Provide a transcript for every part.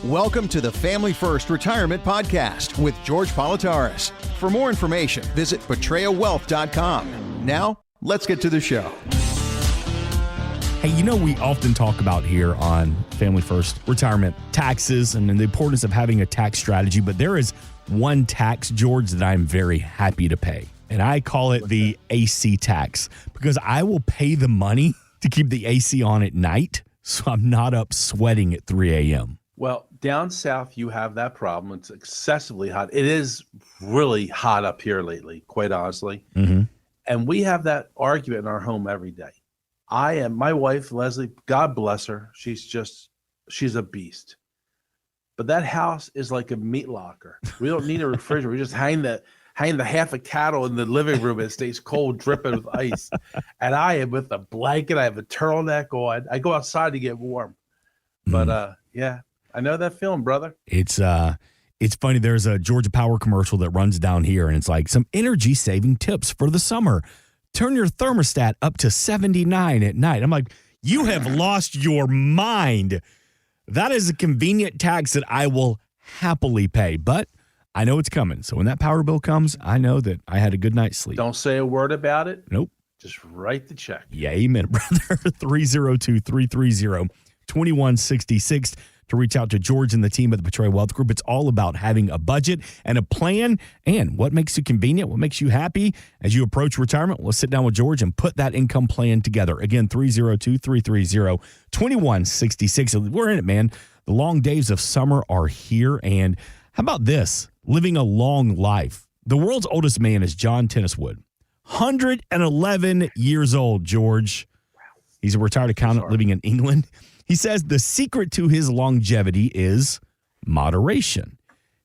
Welcome to the Family First Retirement Podcast with George Politarhos. For more information, visit betrayawealth.com. Now, let's get to the show. Hey, you know, we often talk about here on Family First Retirement taxes and the importance of having a tax strategy, but there is one tax, George, that I'm very happy to pay, and I call it the AC tax, because I will pay the money to keep the AC on at night so I'm not up sweating at 3 a.m. Well, down south, you have that problem. It's excessively hot. It is really hot up here lately, quite honestly. Mm-hmm. And we have that argument in our home every day. My wife, Leslie, God bless her. She's a beast. But that house is like a meat locker. We don't need a refrigerator. We just hang the half a cattle in the living room. It stays cold, dripping with ice. And I am with a blanket. I have a turtleneck on. I go outside to get warm. But yeah, I know that feeling, brother. It's funny. There's a Georgia Power commercial that runs down here, and it's like some energy saving tips for the summer. Turn your thermostat up to 79 at night. I'm like, you have lost your mind. That is a convenient tax that I will happily pay, but I know it's coming. So when that power bill comes, I know that I had a good night's sleep. Don't say a word about it. Nope. Just write the check. Yeah, amen, brother. 302-330-2166 to reach out to George and the team at the Betrayal Wealth Group. It's all about having a budget and a plan, and what makes you convenient, what makes you happy as you approach retirement. We'll sit down with George and put that income plan together. Again, 302-330-2166. We're in it, man. The long days of summer are here, and how about this? Living a long life. The world's oldest man is John Tenniswood. 111 years old, George. He's a retired accountant living in England. He says the secret to his longevity is moderation.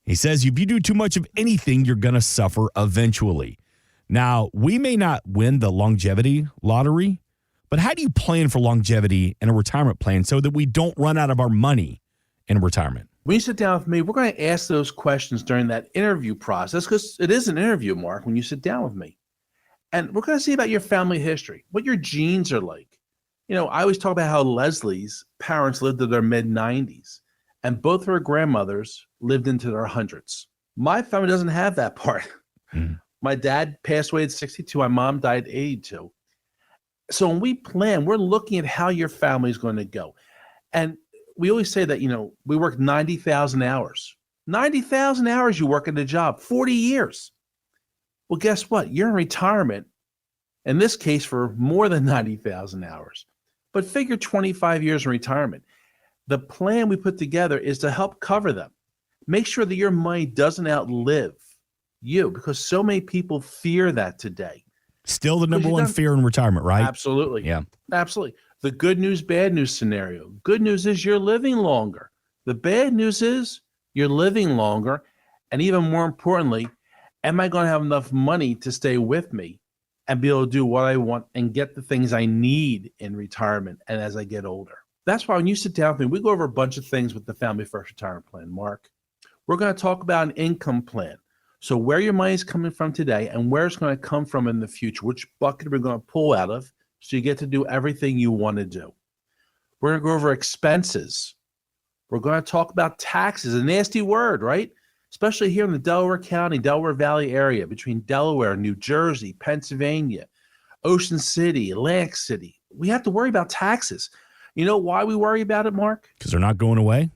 He says if you do too much of anything, you're going to suffer eventually. Now, we may not win the longevity lottery, but how do you plan for longevity in a retirement plan so that we don't run out of our money in retirement? When you sit down with me, we're going to ask those questions during that interview process, because it is an interview, Mark, when you sit down with me. And we're going to see about your family history, what your genes are like. You know, I always talk about how Leslie's parents lived to their mid-90s, and both her grandmothers lived into their hundreds. My family doesn't have that part. My dad passed away at 62. My mom died at 82. So when we plan, we're looking at how your family is going to go. And we always say that, you know, we work 90,000 hours. 90,000 hours you work at a job, 40 years. Well, guess what? You're in retirement, in this case, for more than 90,000 hours. But figure 25 years in retirement. The plan we put together is to help cover them. Make sure that your money doesn't outlive you, because so many people fear that today. Still the number one fear in retirement, right? Absolutely. Yeah. Absolutely. The good news, bad news scenario. Good news is you're living longer. The bad news is you're living longer. And even more importantly, am I going to have enough money to stay with me and be able to do what I want and get the things I need in retirement and as I get older? That's why when you sit down with me, we go over a bunch of things with the Family First Retirement Plan, Mark. We're going to talk about an income plan. So where your money is coming from today and where it's going to come from in the future, which bucket we're going to pull out of so you get to do everything you want to do. We're going to go over expenses. We're going to talk about taxes, a nasty word, right? Especially here in the Delaware County, Delaware Valley area, between Delaware, New Jersey, Pennsylvania, Ocean City, Atlantic City. We have to worry about taxes. You know why we worry about it, Mark? Because they're not going away.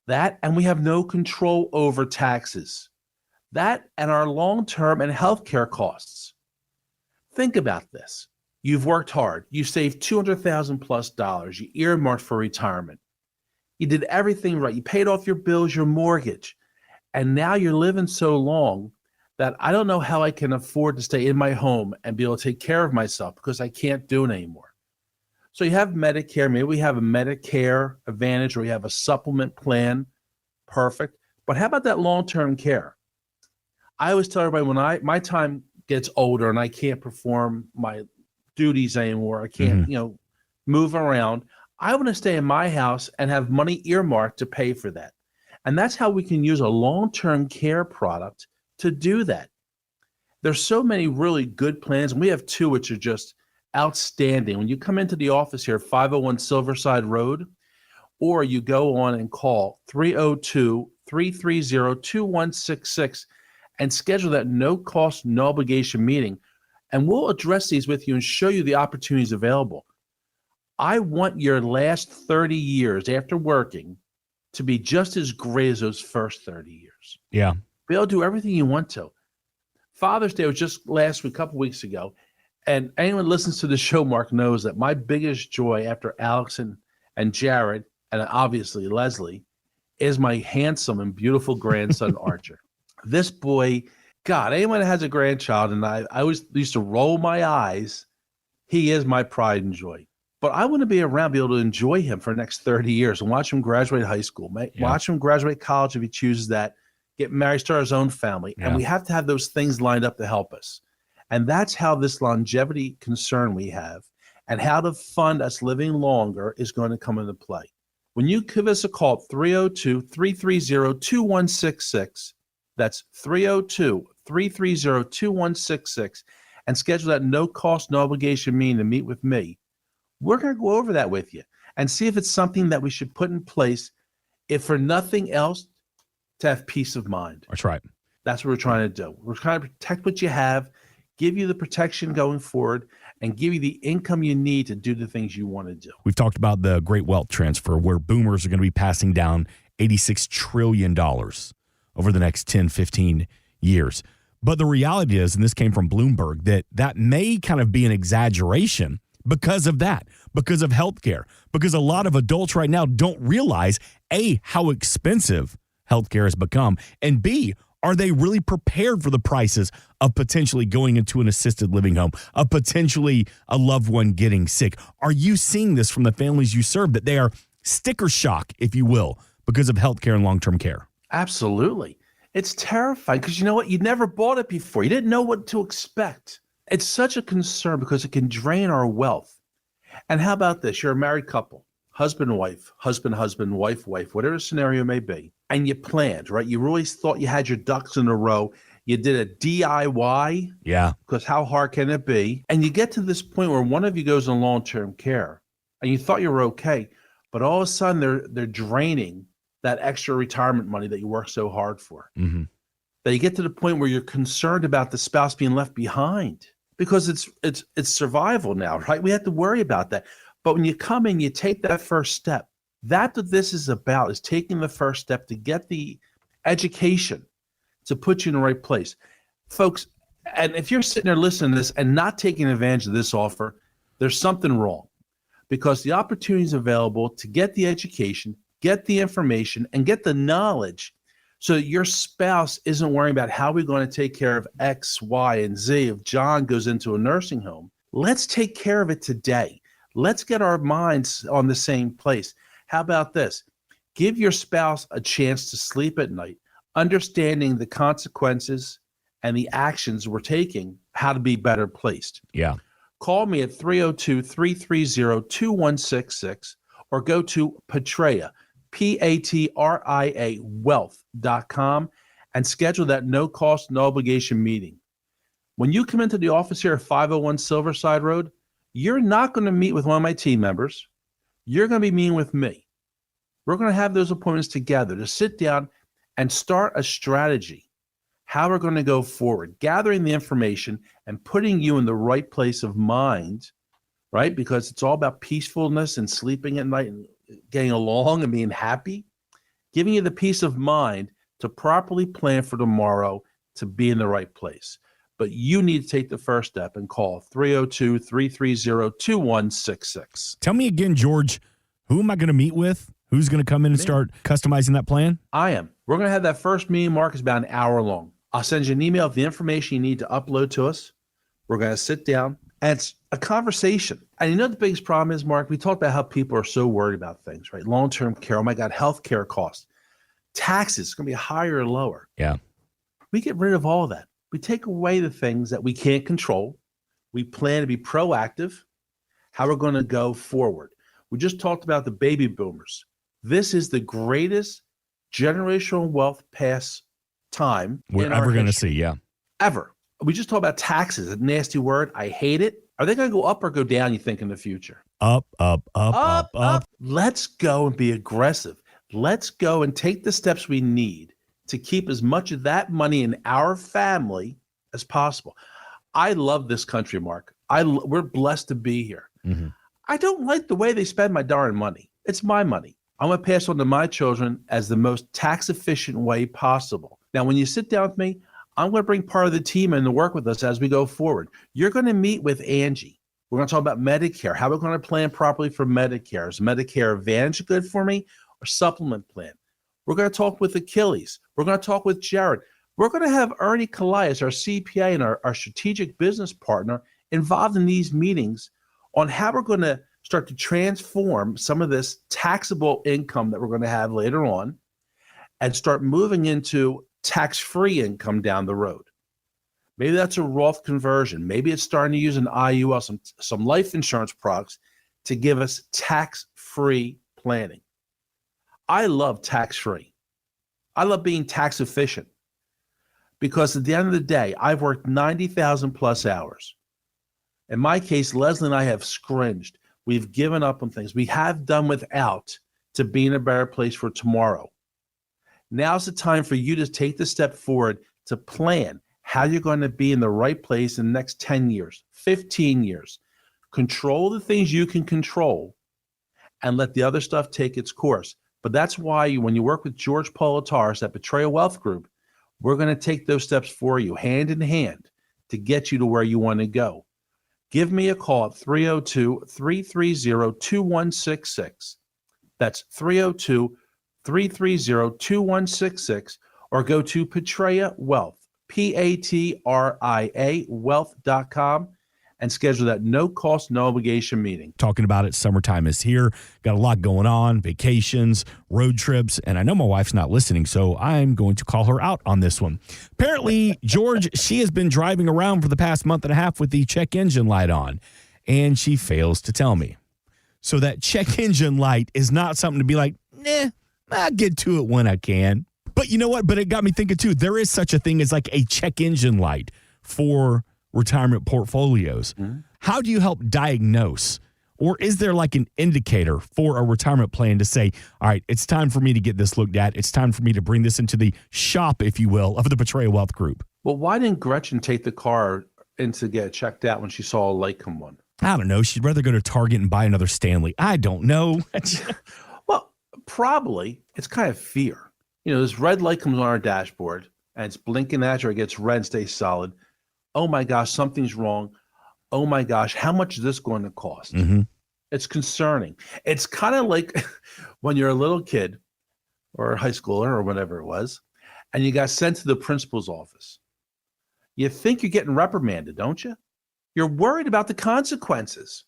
That, and we have no control over taxes. That and our long-term and healthcare costs. Think about this. You've worked hard. You saved $200,000 plus. You earmarked for retirement. You did everything right. You paid off your bills, your mortgage. And now you're living so long that I don't know how I can afford to stay in my home and be able to take care of myself because I can't do it anymore. So you have Medicare. Maybe we have a Medicare Advantage, or we have a supplement plan. Perfect. But how about that long-term care? I always tell everybody when my time gets older and I can't perform my duties anymore, I can't, move around, I want to stay in my house and have money earmarked to pay for that. And that's how we can use a long-term care product to do that. There's so many really good plans, and we have two which are just outstanding. When you come into the office here, 501 Silverside Road, or you go on and call 302-330-2166 and schedule that no-cost, no-obligation meeting, and we'll address these with you and show you the opportunities available. I want your last 30 years after working to be just as great as those first 30 years. Yeah. Be able to do everything you want to. Father's Day was just last week, a couple weeks ago, and anyone who listens to the show, Mark, knows that my biggest joy after Alex and Jared, and obviously Leslie, is my handsome and beautiful grandson, Archer. This boy, God, anyone that has a grandchild, and I always used to roll my eyes, he is my pride and joy. But I want to be around, be able to enjoy him for the next 30 years and watch him graduate high school, watch him graduate college if he chooses that, get married, start his own family. Yeah. And we have to have those things lined up to help us. And that's how this longevity concern we have and how to fund us living longer is going to come into play. When you give us a call, 302-330-2166, that's 302-330-2166, and schedule that no-cost, no-obligation meeting to meet with me, we're going to go over that with you and see if it's something that we should put in place, if for nothing else, to have peace of mind. That's right. That's what we're trying to do. We're trying to protect what you have, give you the protection going forward, and give you the income you need to do the things you want to do. We've talked about the great wealth transfer where boomers are going to be passing down $86 trillion over the next 10, 15 years. But the reality is, and this came from Bloomberg, that may kind of be an exaggeration because of that, because of healthcare, because a lot of adults right now don't realize, A, how expensive healthcare has become, and B, are they really prepared for the prices of potentially going into an assisted living home, of potentially a loved one getting sick? Are you seeing this from the families you serve, that they are sticker shock, if you will, because of healthcare and long-term care? Absolutely. It's terrifying because you know what? You never bought it before. You didn't know what to expect. It's such a concern because it can drain our wealth. And how about this? You're a married couple, husband, wife, wife, whatever the scenario may be. And you planned, right? You really thought you had your ducks in a row. You did a DIY. Yeah. Because how hard can it be? And you get to this point where one of you goes in long-term care and you thought you were okay, but all of a sudden they're draining that extra retirement money that you worked so hard for. Mm-hmm. That you get to the point where you're concerned about the spouse being left behind because it's survival now, right? We have to worry about that. But when you come in, you take that first step. That's what this is about, is taking the first step to get the education to put you in the right place. Folks, and if you're sitting there listening to this and not taking advantage of this offer, there's something wrong, because the opportunity is available to get the education, get the information, and get the knowledge so that your spouse isn't worrying about how we're going to take care of X, Y, and Z if John goes into a nursing home. Let's take care of it today. Let's get our minds on the same place. How about this? Give your spouse a chance to sleep at night, understanding the consequences and the actions we're taking, how to be better placed. Yeah. Call me at 302-330-2166 or go to Patria, Patria wealth.com, and schedule that no cost, no obligation meeting. When you come into the office here at 501 Silverside Road, you're not going to meet with one of my team members. You're going to be meeting with me. We're going to have those appointments together to sit down and start a strategy, how we're going to go forward, gathering the information and putting you in the right place of mind, right? Because it's all about peacefulness and sleeping at night and getting along and being happy, giving you the peace of mind to properly plan for tomorrow to be in the right place. But you need to take the first step and call 302-330-2166. Tell me again, George, who am I going to meet with? Who's going to come in and start customizing that plan? I am. We're going to have that first meeting, Mark, is about an hour long. I'll send you an email of the information you need to upload to us. We're going to sit down, and it's a conversation. And you know the biggest problem is, Mark, we talked about how people are so worried about things, right? Long-term care, oh my God, healthcare costs, taxes, it's going to be higher or lower. Yeah. We get rid of all of that. We take away the things that we can't control. We plan to be proactive, how we're going to go forward. We just talked about the baby boomers. This is the greatest generational wealth pass time we're ever going to see, yeah. Ever. We just talked about taxes, a nasty word. I hate it. Are they going to go up or go down, you think, in the future? Up, up, up, up, up. Let's go and be aggressive. Let's go and take the steps we need to keep as much of that money in our family as possible. I love this country, Mark. We're blessed to be here. Mm-hmm. I don't like the way they spend my darn money. It's my money. I'm going to pass on to my children as the most tax efficient way possible. Now, when you sit down with me, I'm going to bring part of the team in to work with us as we go forward. You're going to meet with Angie. We're going to talk about Medicare, how we're going to plan properly for Medicare. Is Medicare Advantage good for me or supplement plan? We're going to talk with Achilles. We're going to talk with Jared. We're going to have Ernie Callias, our CPA and our strategic business partner, involved in these meetings on how we're going to start to transform some of this taxable income that we're going to have later on and start moving into tax-free income down the road. Maybe that's a Roth conversion. Maybe it's starting to use an IUL, some life insurance products to give us tax-free planning. I love tax-free. I love being tax efficient because at the end of the day, I've worked 90,000 plus hours. In my case, Leslie and I have scringed. We've given up on things. We have done without to be in a better place for tomorrow. Now's the time for you to take the step forward to plan how you're going to be in the right place in the next 10 years, 15 years. Control the things you can control and let the other stuff take its course. But that's why when you work with George Politarhos at Betrayal Wealth Group, we're going to take those steps for you hand in hand to get you to where you want to go. Give me a call at 302-330-2166. That's 302-330-2166, or go to Patria Wealth, Patria Wealth.com, and schedule that no-cost, no-obligation meeting. Talking about it, summertime is here. Got a lot going on, vacations, road trips, and I know my wife's not listening, so I'm going to call her out on this one. Apparently, George, she has been driving around for the past month and a half with the check engine light on, and she fails to tell me. So that check engine light is not something to be like, I'll get to it when I can. But you know what? But it got me thinking, too, there is such a thing as like a check engine light for retirement portfolios. Mm-hmm. How do you help diagnose, or is there like an indicator for a retirement plan to say, all right, it's time for me to get this looked at. It's time for me to bring this into the shop, if you will, of the Betrayal Wealth Group? Well, why didn't Gretchen take the car in to get it checked out when she saw a light come on? I don't know. She'd rather go to Target and buy another Stanley. I don't know. Well, probably it's kind of fear. You know, this red light comes on our dashboard and it's blinking at you, or it gets red and stays solid. Oh my gosh, something's wrong. Oh my gosh, how much is this going to cost? Mm-hmm. It's concerning. It's kind of like when you're a little kid or a high schooler or whatever it was, and you got sent to the principal's office. You think you're getting reprimanded, don't you? You're worried about the consequences.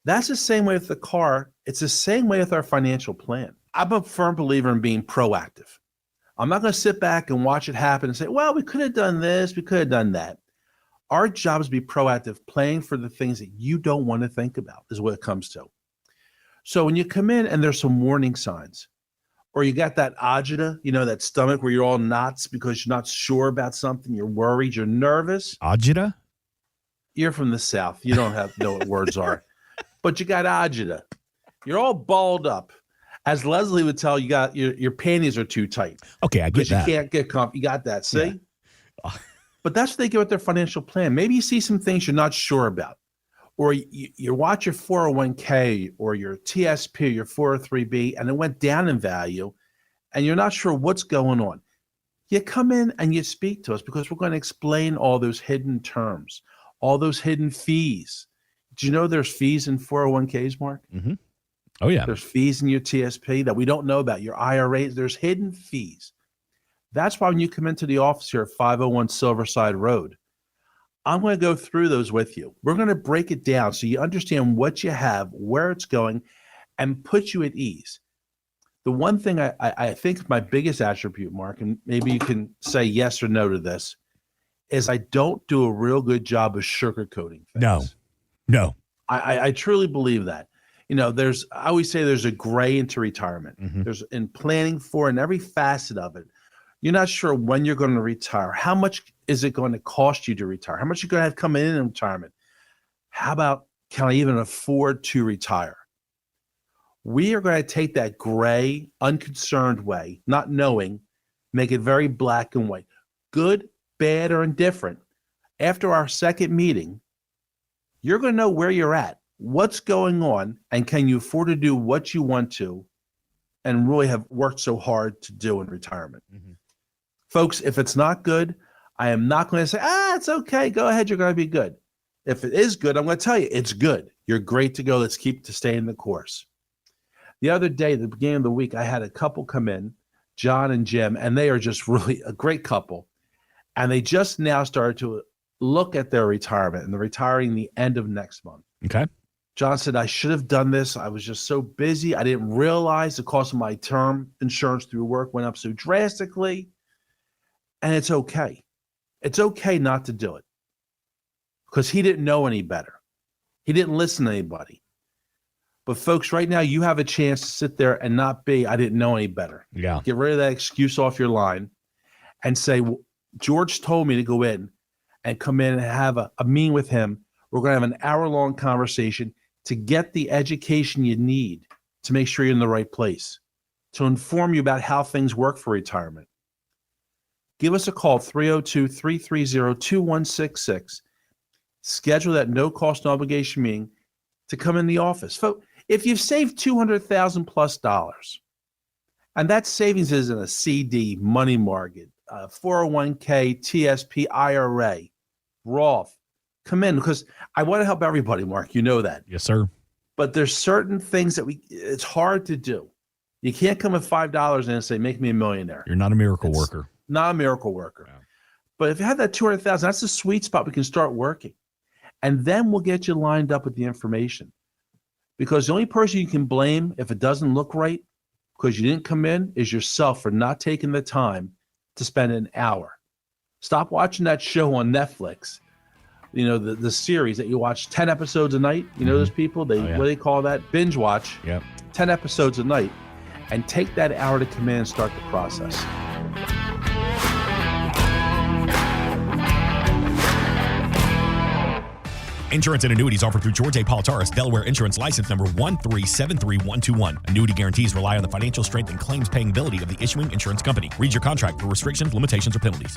That's the same way with the car. It's the same way with our financial plan. I'm a firm believer in being proactive. I'm not going to sit back and watch it happen and say, well, we could have done this, we could have done that. Our job is to be proactive, planning for the things that you don't want to think about is what it comes to. So when you come in and there's some warning signs, or you got that agita, you know, that stomach where you're all knots because you're not sure about something, you're worried, you're nervous. Agita? You're from the South. You don't have to know what words are. But you got agita. You're all balled up. As Leslie would tell you, got your panties are too tight. Okay, I get that. You can't get comfy. You got that, see? Yeah. But that's what they get with their financial plan. Maybe you see some things you're not sure about, or you watch your 401k or your TSP, your 403b, and it went down in value, and you're not sure what's going on. You come in and you speak to us because we're going to explain all those hidden terms, all those hidden fees. Do you know there's fees in 401ks, Mark? Mm-hmm. Oh, yeah. There's fees in your TSP that we don't know about, your IRAs. There's hidden fees. That's why when you come into the office here at 501 Silverside Road, I'm going to go through those with you. We're going to break it down so you understand what you have, where it's going, and put you at ease. The one thing I think my biggest attribute, Mark, and maybe you can say yes or no to this, is I don't do a real good job of sugarcoating things. No. I truly believe that. You know, I always say there's a gray into retirement. Mm-hmm. There's in planning for and every facet of it. You're not sure when you're going to retire. How much is it going to cost you to retire? How much are you going to have coming in retirement? How about Can I even afford to retire? We are going to take that gray, unconcerned way, not knowing, make it very black and white. Good, bad, or indifferent. After our second meeting, you're going to know where you're at, what's going on, and can you afford to do what you want to and really have worked so hard to do in retirement. Mm-hmm. Folks, if it's not good, I am not going to say, it's okay. Go ahead. You're going to be good. If it is good, I'm going to tell you it's good. You're great to go. Let's keep to stay in the course. The other day, the beginning of the week, I had a couple come in, John and Jim, and they are just really a great couple. And they just now started to look at their retirement, and they're retiring the end of next month. Okay. John said, I should have done this. I was just so busy. I didn't realize the cost of my term insurance through work went up so drastically. And it's okay. It's okay not to do it because he didn't know any better. He didn't listen to anybody. But folks, right now you have a chance to sit there and not be, I didn't know any better. Yeah. Get rid of that excuse off your line and say, well, George told me to go in and come in and have a meeting with him. We're going to have an hour-long conversation to get the education you need to make sure you're in the right place, to inform you about how things work for retirement. Give us a call, 302-330-2166. Schedule that no-cost, no-obligation meeting to come in the office. Folks, if you've saved $200,000 plus, and that savings is in a CD, money market, 401k, TSP, IRA, Roth, come in because I want to help everybody, Mark. You know that. Yes, sir. But there's certain things that it's hard to do. You can't come with $5 and say, make me a millionaire. You're not a miracle worker. Not a miracle worker. Yeah. But if you have that $200,000, that's the sweet spot. We can start working. And then we'll get you lined up with the information. Because the only person you can blame if it doesn't look right, because you didn't come in, is yourself for not taking the time to spend an hour. Stop watching that show on Netflix. You know, the series that you watch 10 episodes a night. You know those people? What do they call that? Binge watch. Yep. 10 episodes a night. And take that hour to come in and start the process. Insurance and annuities offered through George A. Politarhos, Delaware Insurance License Number 1373121. Annuity guarantees rely on the financial strength and claims paying ability of the issuing insurance company. Read your contract for restrictions, limitations, or penalties.